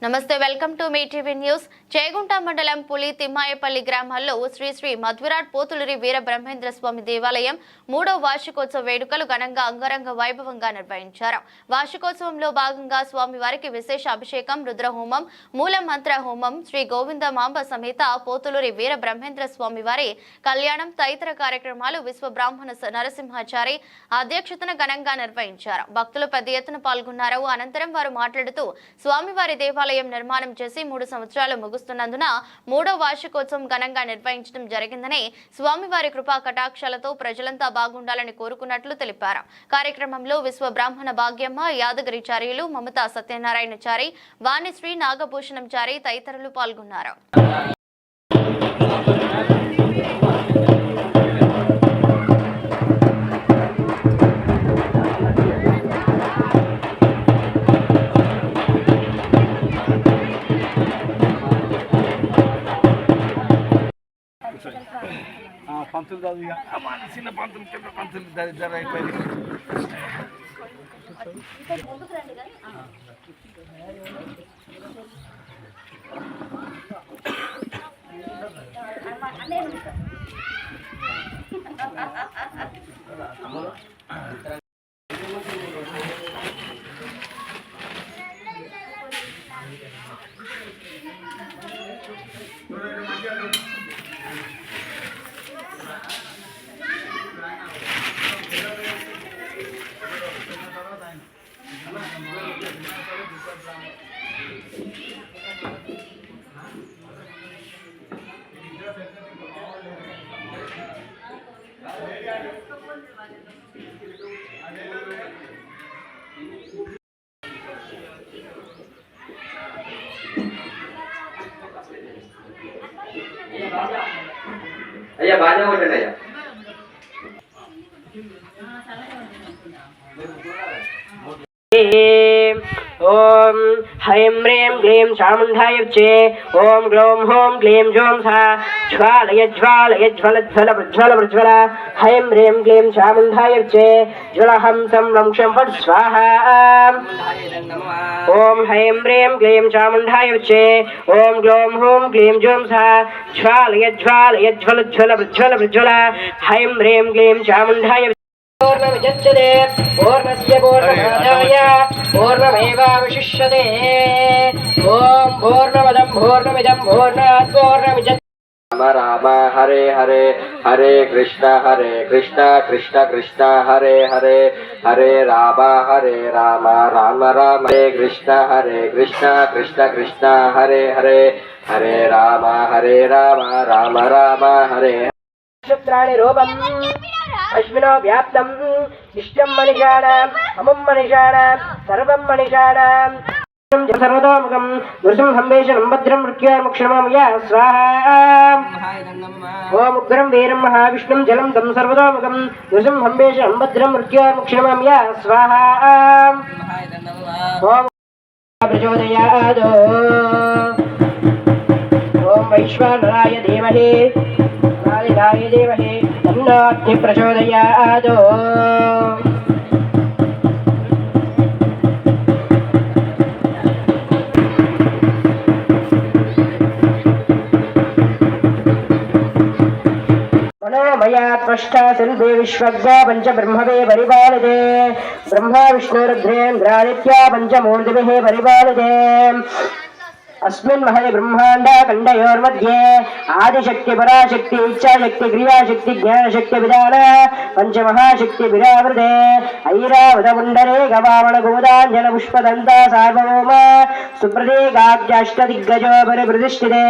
నమస్తే, welcome to me TV news. Chegunta మండలం పులి తిమ్మాయపల్లి గ్రామాల్లో శ్రీ శ్రీ మధ్విరాట్ పోతులూరి వీర బ్రహ్మేంద్ర స్వామి దేవాలయం 3వ వార్షికోత్సవ వేడుకలు ఘనంగా అంగరంగ వైభవంగా నిర్వహించారు. వార్షికోత్సవంలో భాగంగా స్వామివారికి విశేష అభిషేకం, రుద్రహోమం, మూల మంత్ర హోమం, శ్రీ గోవింద మాంబ సమేత పోతులూరి వీర బ్రహ్మేంద్ర స్వామివారి కళ్యాణం తదితర కార్యక్రమాలు విశ్వ బ్రాహ్మణ నరసింహాచారి అధ్యక్షతన ఘనంగా నిర్వహించారు. భక్తులు పెద్ద ఎత్తున పాల్గొన్నారు. అనంతరం వారు మాట్లాడుతూ స్వామివారి దేవాలయం నిర్మాణం చేసి 3 సంవత్సరాలు ముగుస్తున్నందున 3వ వార్షికోత్సవం ఘనంగా నిర్వహించడం జరిగిందని, స్వామివారి కృపా కటాక్షాలతో ప్రజలంతా బాగుండాలని కోరుకున్నట్లు తెలిపారు. కార్యక్రమంలో విశ్వ బ్రాహ్మణ భాగ్యమ్మ, యాదగిరిచార్యులు, మమతా సత్యనారాయణచారి, వాణిశ్రీ నాగభూషణంచారి తదితరులు పాల్గొన్నారు. పంతులు కాదు, చిన్న పంతులు కింద పంతులు దరిద్ర అయిపోయింది. అయ్యా బాగా కొట్టండి అయ్యా. ఓం హ్రైం హ్రీం క్లీం చాముండాయచ్చే ఓం గ్లౌం హోం క్లీం జోం సా జ్వాలయ జ్వాలయ జ్వల జ్వల ప్రజ్వల ప్రజ్వల హ్రైం హ్రీం క్లీం చాముండాయచ్చే జ్వలహం సంరంక్షం ఫట్ స్వాహా. ఓం హ్రైం హ్రీం క్లీం చాముండాయచ్చే ఓం గ్లౌం హోం క్లీం జోం సా జ్వాలయ జ్వాలయ జ్వల జ్వల ప్రజ్వల ప్రజ్వల హ్రైం హ్రీం క్లీం చాముండాయ. పూర్ణమిదచ్యతే పూర్ణస్య పూర్ణమాదాయ పూర్ణమేవావశిష్యతే. ఓం పూర్ణమదం పూర్ణమిదం పూర్ణాత్ పూర్ణముదచ్యతే. రామ రామ హరే హరే హరే కృష్ణ కృష్ణ కృష్ణ హరే హరే హరే రామ రామ రామ హరే కృష్ణ కృష్ణ కృష్ణ హరే హరే హరే రామ రామ రామ హరే. నక్షత్రాణి రూపం అశ్వినో వ్యాప్తం ఇష్టం మనిషాణం అమం మనిషాణం సర్వం మనిషాణం సర్వతోముఖం నృసింహంవేశనం భద్రం మృత్యోర్ముక్షమాయ స్వాహా. ఓం ఉగ్రం వీరం మహావిష్ణుం జలం తం సర్వతోముఖం నృసింహంవేశనం భద్రం మృత్యోర్ముక్షమాయ స్వాహా. ఓం ప్రచోదయాదో ఓం వైశ్వానరాయ ధీమహి కాళికాయ ధీమహి తన్నో అగ్ని ప్రచోదయాదో. మనోమయా త్వష్టా శిల్పే విశ్వజ్ఞా పంచబ్రహ్మవే పరిపాలతే బ్రహ్మా విష్ణురుద్రేంద్రాదిత్యా పంచమూర్తిభిః పరిపాలతే. अस्मिन् महति ब्रह्मांडा खंडयोर्मध्ये आदिशक्ति पराशक्ति इच्छाशक्ति क्रियाशक्ति ज्ञानशक्ति विधान पंचमहाशक्ति विरावृते ऐरावत मुंडरे गवामण गोदांजन पुष्पदंत सार्वभौम सुप्रतीकाब्जाष्टदिग्गजो परिप्रतिष्ठिते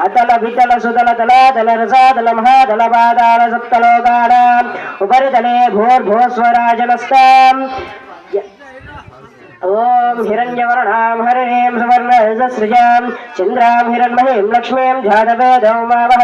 अतल वितल सुतल तलातल रसातल महातल पाताल सप्तलोकानाम् उपरितले भूर्भुवस्वराजनस्ताम्. ओम हिरण्यवर्णां हरिणीं सुवर्णरजस्रजां चन्द्रां हिरण्महीं लक्ष्मीं जातवेदौमावह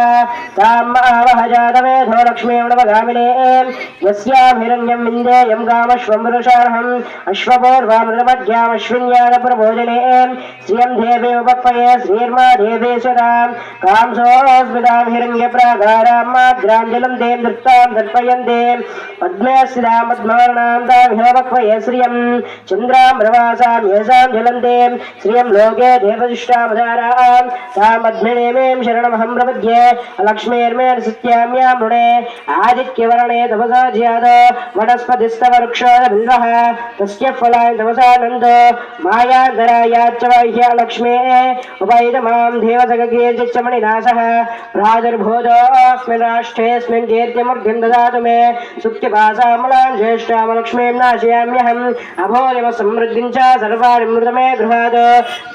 तां आवह जातवेदो लक्ष्मीं नवगामिनीं यस्यां हिरण्यं विन्देयं कामश्वं पुरुषार्हम् अश्वपूर्वामृतमध्याम् अश्विन्यानप्रबोधिनीं श्रियं देवी उपक्वये श्रीर्मा देवेश्वरां कांसोऽस्मितां हिरण्यप्राकारां माद्राञ्जलं दें दृष्टां दर्पयन्तीं पद्मे स्थितां पद्मवर्णां तां हिरवक्वये श्रियं चन्द्रां प्रवासां येषां जलन्ते श्रियं लोके देवदिष्टावधारां तामध्मिनेमें शरणमहं प्रपद्ये लक्ष्मीर्मेण सत्याम्यां मृणे आदित्यवर्णे तपसा ज्यात वनस्पतिस्तववृक्षोदबिल्वः तस्य फलाय तपसानन्दो मायान्तरायाच्च बाह्या लक्ष्मीः उपैतमां देवसखकीर्तिश्च मणिनाशः प्रादुर्भूतोऽस्मिन् राष्ट्रेऽस्मिन् कीर्तिमूर्तिं ददातु मे सुप्तिपासामलां ज्येष्ठामलक्ष्मीं नाशयाम्यहम् अभोरिमसमृद्धिं च सर्वारिमृत मे गृहात्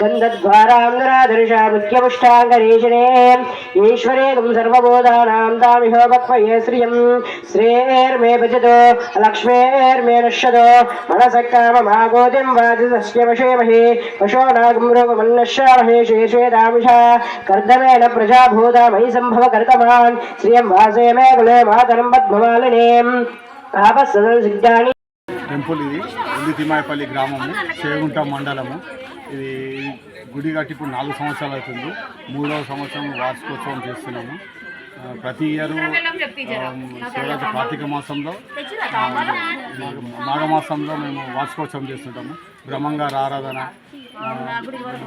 गन्धद्वारां निराधर्षा मुख्यपुष्टाङ्गरीशिने ईश्वरे तुं सर्वबोधानां तामिह वक्मये श्रियं श्रेर्मे भजतो लक्ष्मीर्मे नश्यतो मनसः काममागोतिं वादितस्य वशेमहि पशो नागमृगमन्नश्यामहे शेषेदामिषा कर्दमेन प्रजाभूता मयि सम्भव कर्तमान् श्रियं वासे मे कुले मातरं पद्ममालिनीम् आपस्सदसिद्धानि టెంపుల్ ఇది ఉల్లి తిమ్మాయపల్లి గ్రామము చేగుంట మండలము. ఇది గుడి కట్టి ఇప్పుడు 4 సంవత్సరాలు అవుతుంది. 3వ సంవత్సరం వార్షికోత్సవం చేస్తున్నాము. ప్రతి ఇయర్ కార్తీక మాసంలో మాఘమాసంలో మేము వార్షికోత్సవం చేస్తుంటాము. బ్రహ్మంగారు ఆరాధన,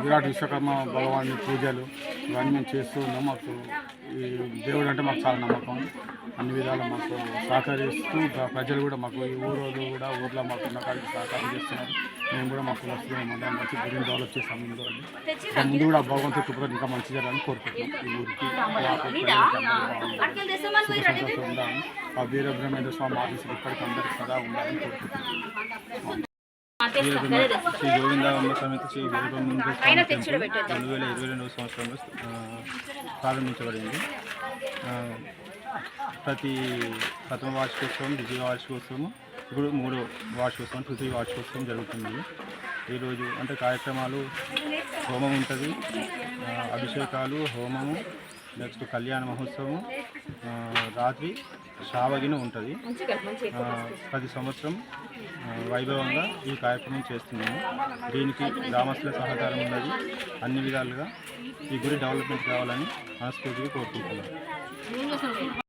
విరాట్ విశ్వకర్మ భగవాని పూజలు ఇవన్నీ మేము చేస్తూ ఉన్నాము. మాకు ఈ దేవుడు అంటే మాకు చాలా నమ్మకం. అన్ని విధాలు మాకు సహకరిస్తూ ప్రజలు కూడా మాకు ఈ ఊళ్ళో కూడా ఊర్లో మాకు ఉన్న కాడికి సహకారం చేస్తున్నారు. మేము కూడా మాకు వస్తున్నాం అందరం మంచి గుడిని డెవలప్ చేస్తాము. ముందు కూడా భగవంతుడి కృపతో ఇంకా మంచి జరగాలని కోరుకుంటున్నాం. ఈ ఊరికి సంతోషం ఉండాలని ఆ వీరబ్రహ్మేంద్ర స్వామి ఆఫీసులు ఇప్పటికీ అందరికీ సదా ఉండాలని కోరుకుంటున్నాం. శ్రీ గోవిందాంబ సమేత శ్రీ వీరబ్రహ్మేంద్ర స్వామి 2022 సంవత్సరంలో ప్రారంభించబడింది. ప్రతి ప్రథమ వార్షికోత్సవం, ద్వితీయ వార్షికోత్సవం, ఇప్పుడు 3వ వార్షికోత్సవం, తృతీయ వార్షికోత్సవం జరుగుతుంది. ఈరోజు అంటే కార్యక్రమాలు హోమం ఉంటుంది, అభిషేకాలు, హోమము, నెక్స్ట్ కళ్యాణ మహోత్సవం, రాత్రి షావగిన ఉంటుంది. ప్రతి సంవత్సరం వైభవంగా ఈ కార్యక్రమం చేస్తున్నాము. దీనికి గ్రామస్తుల సహకారం ఉన్నది. అన్ని విధాలుగా ఈ గుడి డెవలప్మెంట్ కావాలని మనస్ఫూర్తిగా కోరుకుంటున్నాను.